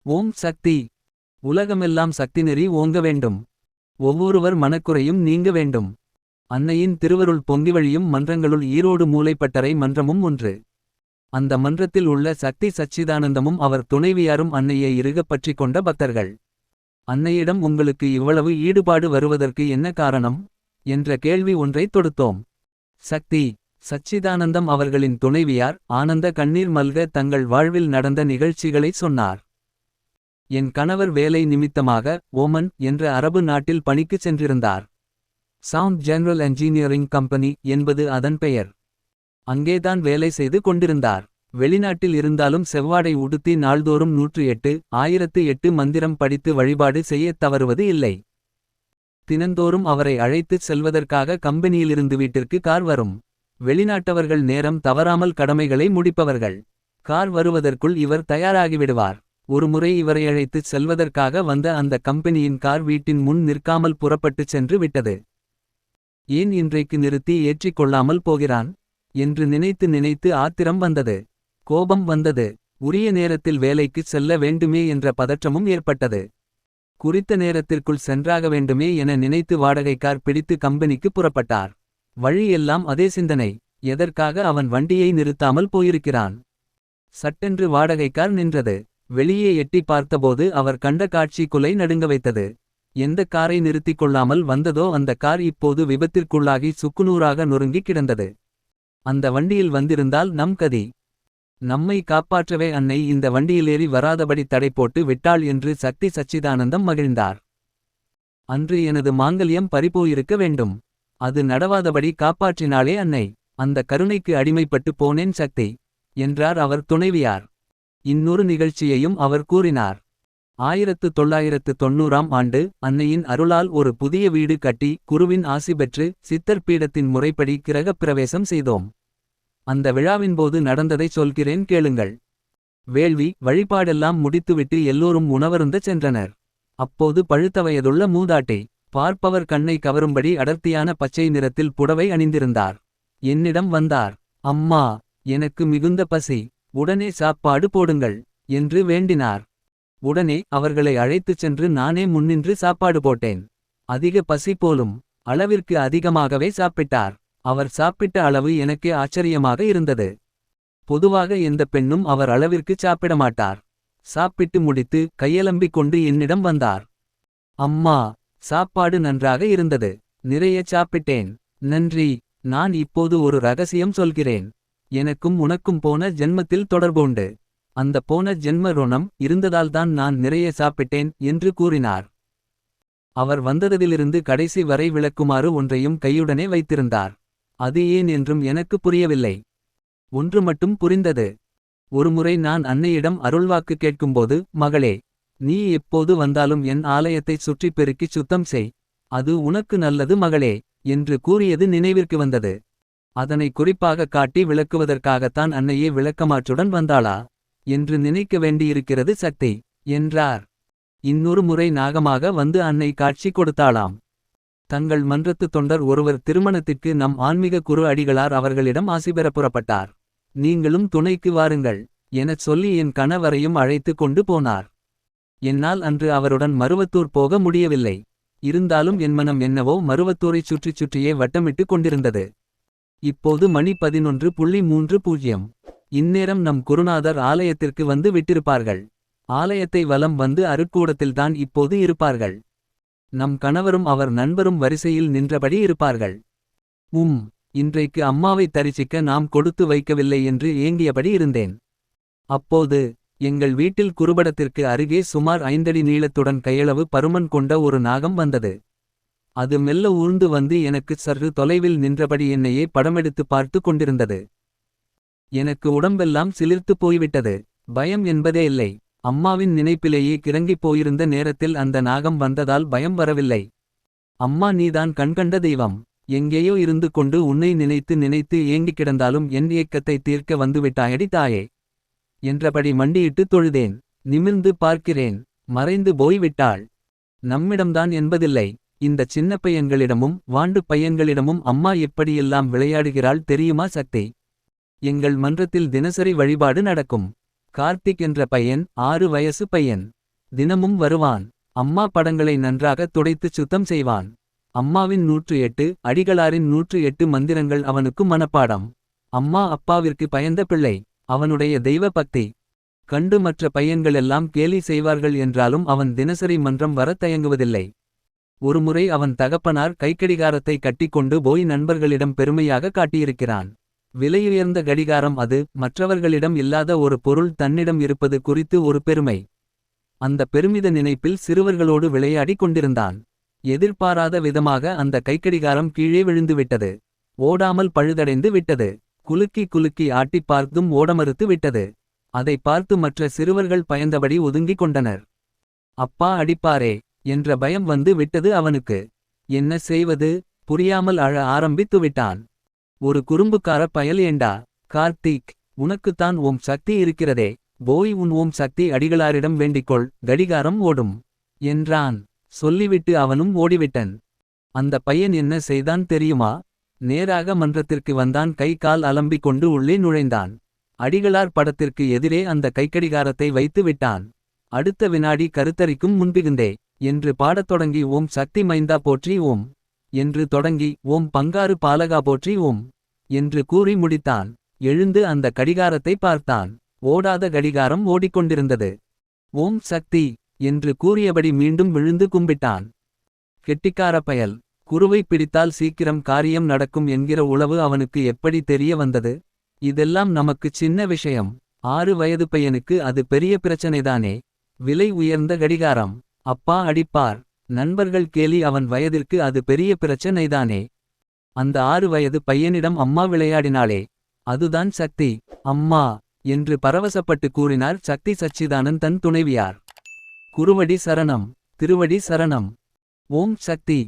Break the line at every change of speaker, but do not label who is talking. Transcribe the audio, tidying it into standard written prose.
ஓம் சக்தி. உலகமெல்லாம் சக்திநெறி ஓங்க வேண்டும். ஒவ்வொருவர் மனக்குறையும் நீங்க வேண்டும். அன்னையின் திருவருள் பொங்கி வழியும் மன்றங்களுள் ஈரோடு மூலைப்பட்டறை மன்றமும் ஒன்று. அந்த மன்றத்தில் உள்ள சக்தி சச்சிதானந்தமும் அவர் துணைவியாரும் அன்னையை இறுகப் பற்றிக் கொண்ட பக்தர்கள். அன்னையிடம் உங்களுக்கு இவ்வளவு ஈடுபாடு வருவதற்கு என்ன காரணம் என்ற கேள்வி ஒன்றை தொடுத்தோம். சக்தி சச்சிதானந்தம் அவர்களின் துணைவியார் ஆனந்த கண்ணீர் மல்க தங்கள் வாழ்வில் நடந்த நிகழ்ச்சிகளை சொன்னார். என் கணவர் வேலை நிமித்தமாக ஓமன் என்ற அரபு நாட்டில் பணிக்குச் சென்றிருந்தார். சவுண்ட் ஜெனரல் என்ஜினியரிங் கம்பெனி என்பது அதன் பெயர். அங்கேதான் வேலை செய்து கொண்டிருந்தார். வெளிநாட்டில் இருந்தாலும் செவ்வாடை உடுத்தி நாள்தோறும் 108 1008 மந்திரம் படித்து வழிபாடு செய்யத் தவறுவது இல்லை. தினந்தோறும் அவரை அழைத்துச் செல்வதற்காக கம்பெனியிலிருந்து வீட்டிற்கு கார் வரும். வெளிநாட்டவர்கள் நேரம் தவறாமல் கடமைகளை முடிப்பவர்கள். கார் வருவதற்குள் இவர் தயாராகிவிடுவார். ஒருமுறை இவரை அழைத்துச் செல்வதற்காக வந்த அந்த கம்பெனியின் கார் வீட்டின் முன் நிற்காமல் புறப்பட்டுச் சென்று விட்டது. ஏன் இன்றைக்கு நிறுத்தி ஏற்றிக் கொள்ளாமல் போகிறான் என்று நினைத்து நினைத்து ஆத்திரம் வந்தது. கோபம் வந்தது. உரிய நேரத்தில் வேலைக்குச் செல்ல வேண்டுமே என்ற பதற்றமும் ஏற்பட்டது. குறித்த நேரத்திற்குள் சென்றாக வேண்டுமே என நினைத்து வாடகை கார் பிடித்து கம்பெனிக்கு புறப்பட்டார். வழி எல்லாம் அதே சிந்தனை. எதற்காக அவன் வண்டியை நிறுத்தாமல் போயிருக்கிறான். சட்டென்று வாடகை கார் நின்றது. வெளியே எட்டி பார்த்தபோது அவர் கண்ட காட்சி குலை நடுங்க வைத்தது. எந்த காரை நிறுத்திக் கொள்ளாமல் வந்ததோ அந்த கார் இப்போது விபத்திற்குள்ளாகி சுக்குநூறாக நொறுங்கி கிடந்தது. அந்த வண்டியில் வந்திருந்தால் நம் கதி. நம்மை காப்பாற்றவே அன்னை இந்த வண்டியிலேறி வராதபடி தடை போட்டு விட்டாள் என்று சக்தி சச்சிதானந்தம் மகிழ்ந்தார். அன்று எனது மாங்கல்யம் பறிபோயிருக்க வேண்டும். அது நடவாதபடி காப்பாற்றினாளே அன்னை. அந்த கருணைக்கு அடிமைப்பட்டு போனேன் சக்தி என்றார் அவர் துணைவியார். இன்னொரு நிகழ்ச்சியையும் அவர் கூறினார். 1990ஆம் ஆண்டு அன்னையின் அருளால் ஒரு புதிய வீடு கட்டி குருவின் ஆசி பெற்று சித்தர் பீடத்தின் முறைப்படி கிரகப் பிரவேசம் செய்தோம். அந்த விழாவின்போது நடந்ததை சொல்கிறேன் கேளுங்கள். வேள்வி வழிபாடெல்லாம் முடித்துவிட்டு எல்லோரும் உணவருந்த சென்றனர். அப்போது பழுத்த வயதுள்ள மூதாட்டி பார்ப்பவர் கண்ணை கவரும்படி அடர்த்தியான பச்சை நிறத்தில் புடவை அணிந்திருந்தார். என்னிடம் வந்தார். அம்மா, எனக்கு மிகுந்த பசி, உடனே சாப்பாடு போடுங்கள் என்று வேண்டினார். உடனே அவர்களை அழைத்துச் சென்று நானே முன்னின்று சாப்பாடு போட்டேன். அதிக பசி போலும். அளவிற்கு அதிகமாகவே சாப்பிட்டார். அவர் சாப்பிட்ட அளவு எனக்கே ஆச்சரியமாக இருந்தது. பொதுவாக எந்த பெண்ணும் அவர் அளவிற்கு சாப்பிடமாட்டார். சாப்பிட்டு முடித்து கையலம்பிக் கொண்டு என்னிடம் வந்தார். அம்மா, சாப்பாடு நன்றாக இருந்தது. நிறைய சாப்பிட்டேன். நன்றி. நான் இப்போது ஒரு ரகசியம் சொல்கிறேன். எனக்கும் உனக்கும் போன ஜென்மத்தில் தொடர்புண்டு. அந்த போன ஜென்ம ருணம் இருந்ததால்தான் நான் நிறைய சாப்பிட்டேன் என்று கூறினார். அவர் வந்ததிலிருந்து கடைசி வரை விளக்குமாறு ஒன்றையும் கையுடனே வைத்திருந்தார். அது ஏன் என்றும் எனக்கு புரியவில்லை. ஒன்று மட்டும் புரிந்தது. ஒருமுறை நான் அன்னையிடம் அருள்வாக்கு கேட்கும்போது, மகளே, நீ எப்போது வந்தாலும் என் ஆலயத்தைச் சுற்றி பெருக்கிச் சுத்தம் செய். அது உனக்கு நல்லது மகளே என்று கூறியது நினைவிற்கு வந்தது. அதனை குறிப்பாக காட்டி விளக்குவதற்காகத்தான் அன்னையே விளக்கமாற்றுடன் வந்தாளா என்று நினைக்க வேண்டியிருக்கிறது சக்தி என்றார். இன்னொரு முறை நாகமாக வந்து அன்னை காட்சி கொடுத்தாளாம். தங்கள் மன்றத்து தொண்டர் ஒருவர் திருமணத்திற்கு நம் ஆன்மீக குரு அடிகளார் அவர்களிடம் ஆசிபெற புறப்பட்டார். நீங்களும் துணைக்கு வாருங்கள் எனச் சொல்லி என் கணவரையும் அழைத்து கொண்டு போனார். என்னால் அன்று அவருடன் மருவத்தூர் போக முடியவில்லை. இருந்தாலும் என் மனம் என்னவோ மருவத்தூரைச் சுற்றிச் சுற்றியே வட்டமிட்டு கொண்டிருந்தது. இப்போது மணி 11:30. இந்நேரம் நம் குருநாதர் ஆலயத்திற்கு வந்து விட்டிருப்பார்கள். ஆலயத்தை வலம் வந்து அருட்கூடத்தில்தான் இப்போது இருப்பார்கள். நம் கணவரும் அவர் நண்பரும் வரிசையில் நின்றபடி இருப்பார்கள். இன்றைக்கு அம்மாவை தரிசிக்க நாம் கொடுத்து வைக்கவில்லை என்று ஏங்கியபடி இருந்தேன். அப்போது எங்கள் வீட்டில் குருபடத்திற்கு அருகே சுமார் 5 அடி நீளத்துடன் கையளவு பருமன் கொண்ட ஒரு நாகம் வந்தது. அது மெல்ல ஊர்ந்து வந்து எனக்கு சற்று தொலைவில் நின்றபடி என்னையே படமெடுத்து பார்த்து கொண்டிருந்தது. எனக்கு உடம்பெல்லாம் சிலிர்த்து போய்விட்டது. பயம் என்பதே இல்லை. அம்மாவின் நினைப்பிலேயே கிறங்கிப் போயிருந்த நேரத்தில் அந்த நாகம் வந்ததால் பயம் வரவில்லை. அம்மா, நீதான் கண்கண்ட தெய்வம். எங்கேயோ இருந்து கொண்டு உன்னை நினைத்து நினைத்து ஏங்கிக் கிடந்தாலும் என் ஏக்கத்தை தீர்க்க வந்துவிட்டாயடி தாயே என்றபடி மண்டியிட்டு தொழுதேன். நிமிர்ந்து பார்க்கிறேன். மறைந்து போய்விட்டாள். நம்மிடம்தான் என்பதில்லை, இந்த சின்ன பையன்களிடமும் வாண்டு பையன்களிடமும் அம்மா எப்படியெல்லாம் விளையாடுகிறாள் தெரியுமா சக்தி? எங்கள் மன்றத்தில் தினசரி வழிபாடு நடக்கும். கார்த்திக் என்ற பையன் 6 வயசு பையன். தினமும் வருவான். அம்மா படங்களை நன்றாக துடைத்துச் சுத்தம் செய்வான். அம்மாவின் 108 அடிகளாரின் 108 மந்திரங்கள் அவனுக்கு மனப்பாடம். அம்மா அப்பாவிற்கு பயந்த பிள்ளை. அவனுடைய தெய்வ பக்தி கண்டு மற்ற பையன்களெல்லாம் கேலி செய்வார்கள் என்றாலும் அவன் தினசரி மன்றம் வரத் தயங்குவதில்லை. ஒருமுறை அவன் தகப்பனார் கைக்கடிகாரத்தை கட்டிக்கொண்டு போய் நண்பர்களிடம் பெருமையாக காட்டியிருக்கிறான். விலையுயர்ந்த கடிகாரம் அது. மற்றவர்களிடம் இல்லாத ஒரு பொருள் தன்னிடம் இருப்பது குறித்து ஒரு பெருமை. அந்த பெருமித நினைப்பில் சிறுவர்களோடு விளையாடிக் கொண்டிருந்தான். எதிர்பாராத விதமாக அந்த கைக்கடிகாரம் கீழே விழுந்துவிட்டது. ஓடாமல் பழுதடைந்து விட்டது. குலுக்கி குலுக்கி ஆட்டிப் பார்த்தும் ஓட மறுத்து விட்டது. அதை பார்த்து மற்ற சிறுவர்கள் பயந்தபடி ஒதுங்கிக் கொண்டனர். அப்பா அடிப்பாரே என்ற பயம் வந்து விட்டது அவனுக்கு. என்ன செய்வது புரியாமல் அழ ஆரம்பித்துவிட்டான். ஒரு குறும்புக்கார பயல் ஏண்டா கார்த்திக், உனக்குத்தான் ஓம் சக்தி இருக்கிறதே, போய் உன் ஓம் சக்தி அடிகளாரிடம் வேண்டிக்கொள், கடிகாரம் ஓடும் என்றான். சொல்லிவிட்டு அவனும் ஓடிவிட்டன். அந்த பையன் என்ன செய்தான் தெரியுமா? நேராக மன்றத்திற்கு வந்தான். கை கால் அலம்பிக் கொண்டு உள்ளே நுழைந்தான். அடிகளார் படத்திற்கு எதிரே அந்த கைக்கடிகாரத்தை வைத்து விட்டான். அடுத்த வினாடி கருத்தரிக்கும் முன்பிகுந்தே என்று பாடத் தொடங்கி ஓம் சக்தி மைந்தா போற்றி ஓம் என்று தொடங்கி ஓம் பங்காரு பாலகா போற்றி ஓம் என்று கூறி முடித்தான். எழுந்து அந்த கடிகாரத்தை பார்த்தான். ஓடாத கடிகாரம் ஓடிக்கொண்டிருந்தது. ஓம் சக்தி என்று கூறியபடி மீண்டும் விழுந்து கும்பிட்டான். கெட்டிக்கார பயல். குருவை பிடித்தால் சீக்கிரம் காரியம் நடக்கும் என்கிற உளவு அவனுக்கு எப்படி தெரிய வந்தது? இதெல்லாம் நமக்குச் சின்ன விஷயம். 6 வயது பையனுக்கு அது பெரிய பிரச்சனைதானே. விலை உயர்ந்த கடிகாரம். அப்பா அடிப்பார். நண்பர்கள் கேலி. அவன் வயதிற்கு அது பெரிய பிரச்சனைதானே. அந்த 6 வயது பையனிடம் அம்மா விளையாடினாளே, அதுதான் சக்தி. அம்மா என்று பரவசப்பட்டு கூறினார் சக்தி சச்சிதானந்த் தன் துணைவியார். குருவடி சரணம். திருவடி சரணம். ஓம் சக்தி.